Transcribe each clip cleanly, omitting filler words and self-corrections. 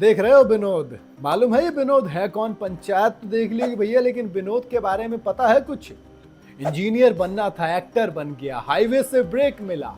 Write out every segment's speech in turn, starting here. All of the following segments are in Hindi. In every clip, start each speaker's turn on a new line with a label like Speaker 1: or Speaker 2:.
Speaker 1: देख रहे हो विनोद? मालूम है ये विनोद है कौन? पंचायत तो देख ली भैया, लेकिन विनोद के बारे में पता है कुछ? इंजीनियर बनना था, एक्टर बन गया, हाईवे से ब्रेक मिला,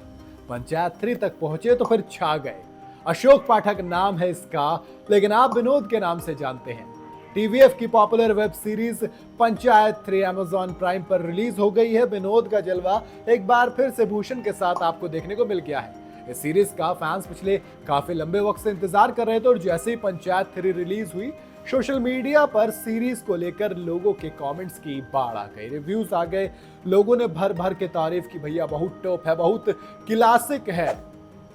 Speaker 1: पंचायत 3 तक पहुंचे तो फिर छा गए। अशोक पाठक नाम है इसका, लेकिन आप विनोद के नाम से जानते हैं। टीवीएफ की popular web series panchayat 3 Amazon prime पर रिलीज हो गई है। विनोद का जलवा एक बार फिर से भूषण के साथ आपको देखने को मिल गया है। इस सीरीज का फैंस पिछले काफी लंबे वक्त से इंतजार कर रहे थे और जैसे ही पंचायत 3 रिलीज हुई, सोशल मीडिया पर सीरीज को लेकर लोगों के कमेंट्स की बाढ़ आ गई, रिव्यूज आ गए। लोगों ने भर भर के तारीफ की, भैया बहुत टॉप है, बहुत क्लासिक है,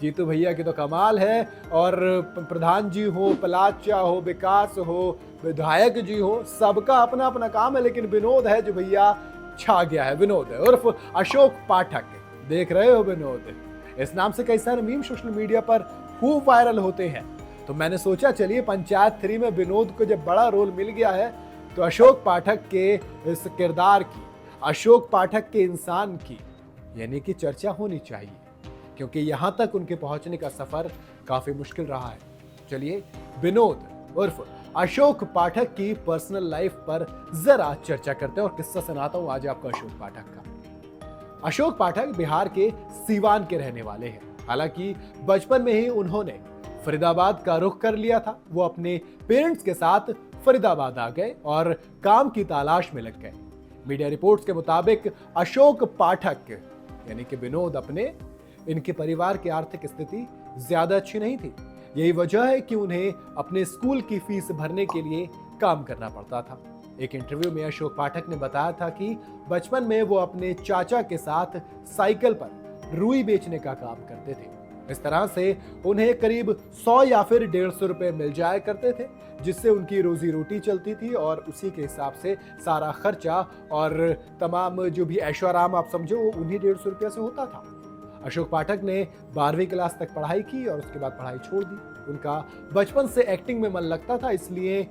Speaker 1: जीतू भैया की तो कमाल है। और प्रधान जी हो, पलाचा हो, विकास हो, विधायक जी हो, सबका अपना अपना काम है, लेकिन विनोद है जो भैया छा गया है। विनोद है उर्फ अशोक पाठक। देख रहे हो विनोद? इस नाम से कई सारे मीम सोशल मीडिया पर खूब वायरल होते हैं, तो मैंने सोचा चलिए पंचायत 3 में विनोद को जब बड़ा रोल मिल गया है तो अशोक पाठक के इस किरदार की, अशोक पाठक के इंसान की यानी कि चर्चा होनी चाहिए, क्योंकि यहां तक उनके पहुंचने का सफर काफी मुश्किल रहा है। चलिए विनोद उर्फ अशोक पाठक की पर्सनल लाइफ पर जरा चर्चा करते हैं और किस्सा सुनाता हूं आज आपको अशोक पाठक का। अशोक पाठक बिहार के सीवान के रहने वाले हैं। हालांकि बचपन में ही उन्होंने फरीदाबाद का रुख कर लिया था। वो अपने पेरेंट्स के साथ फरीदाबाद आ गए और काम की तलाश में लग गए। मीडिया रिपोर्ट्स के मुताबिक अशोक पाठक यानी कि विनोद इनके परिवार की आर्थिक स्थिति ज्यादा अच्छी नहीं थी। यही वजह है कि उन्हें अपने स्कूल की फीस भरने के लिए काम करना पड़ता था। एक इंटरव्यू में अशोक पाठक ने बताया था कि बचपन में वो अपने चाचा के साथ साइकिल पर रुई बेचने का काम करते थे। इस तरह से उन्हें करीब 100 या फिर 150 रुपए मिल जाया करते थे, जिससे उनकी रोजी रोटी चलती थी और उसी के हिसाब से सारा खर्चा और तमाम जो भी ऐशो आराम आप समझो वो उन्हीं 150 रुपये से होता था। अशोक पाठक ने 12वीं क्लास तक पढ़ाई की और उसके बाद पढ़ाई छोड़ दी। उनका बचपन से एक्टिंग में मन लगता था, इसलिए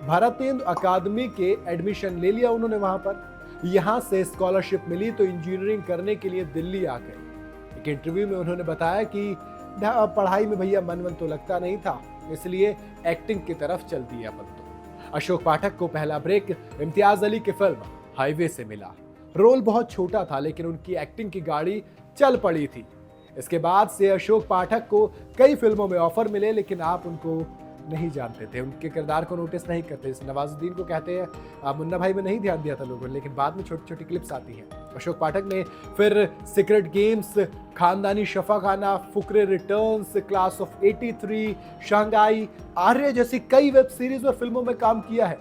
Speaker 1: भारतेंदु अकादमी के एडमिशन ले लिया उन्होंने वहां पर। यहां से स्कॉलरशिप मिली तो इंजीनियरिंग करने के लिए दिल्ली आ गए। एक इंटरव्यू में उन्होंने बताया कि पढ़ाई में भैया मन तो लगता नहीं था, इसलिए एक्टिंग की तरफ चल दिया अपन तो। अशोक पाठक को पहला ब्रेक इम्तियाज अली की फिल्म हाईवे से मिला। रोल बहुत छोटा था, लेकिन उनकी एक्टिंग की गाड़ी चल पड़ी थी। इसके बाद से अशोक पाठक को कई फिल्मों में ऑफर मिले, लेकिन आप उनको नहीं जानते थे, उनके किरदार को नोटिस नहीं करते। जैसे नवाजुद्दीन को कहते हैं, मुन्ना भाई में नहीं ध्यान दिया था लोगों ने, लेकिन बाद में छोटी छोटी क्लिप्स आती हैं। अशोक पाठक ने फिर Sacred Games, Khandaani Shafakhana, Fukrey Returns, Class of 83, Shanghai, Aarya जैसी कई वेब सीरीज और फिल्मों में काम किया है।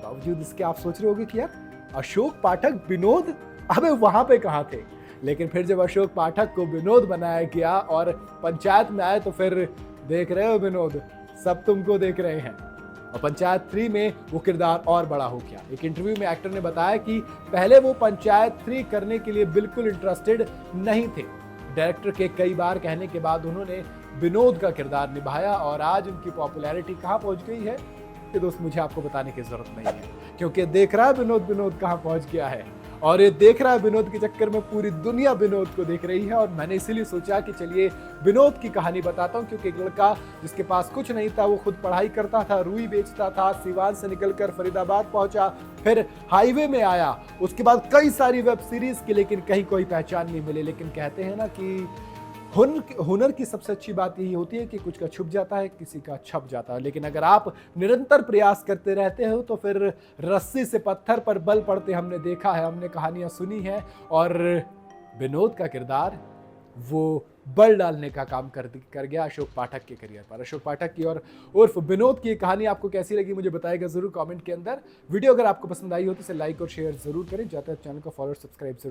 Speaker 1: बावजूद इसके आप सोच रहे होंगे कि यार अशोक पाठक विनोद, अबे वहां पे कहाँ थे? लेकिन फिर जब अशोक पाठक को विनोद बनाया गया और पंचायत में आए तो फिर देख रहे हो विनोद, सब तुमको देख रहे हैं। और पंचायत 3 में वो किरदार और बड़ा हो गया। एक इंटरव्यू में एक्टर ने बताया कि पहले वो पंचायत 3 करने के लिए बिल्कुल इंटरेस्टेड नहीं थे। डायरेक्टर के कई बार कहने के बाद उन्होंने विनोद का किरदार निभाया और आज उनकी पॉपुलैरिटी कहां पहुंच गई है ये दोस्त मुझे आपको बताने की जरूरत नहीं है, क्योंकि देख रहा है विनोद कहां पहुंच गया है। और ये देख रहा है विनोद के चक्कर में पूरी दुनिया विनोद को देख रही है। और मैंने इसीलिए सोचा कि चलिए विनोद की कहानी बताता हूं, क्योंकि एक लड़का जिसके पास कुछ नहीं था, वो खुद पढ़ाई करता था, रुई बेचता था, सीवान से निकलकर फरीदाबाद पहुंचा, फिर हाईवे में आया, उसके बाद कई सारी वेब सीरीज की, लेकिन कहीं कोई पहचान नहीं मिली। लेकिन कहते हैं ना कि हुनर की सबसे अच्छी बात यही होती है कि कुछ का छुप जाता है, किसी का छप जाता है। लेकिन अगर आप निरंतर प्रयास करते रहते हो तो फिर रस्सी से पत्थर पर बल पड़ते हमने देखा है, हमने कहानियां सुनी है। और विनोद का किरदार वो बल डालने का काम कर गया अशोक पाठक के करियर पर। अशोक पाठक की और उर्फ विनोद की कहानी आपको कैसी लगी मुझे बताएगा जरूर कमेंट के अंदर। वीडियो अगर आपको पसंद आई हो तो इसे लाइक और शेयर जरूर करें। जाते हैं चैनल को फॉलो और सब्सक्राइब जरूर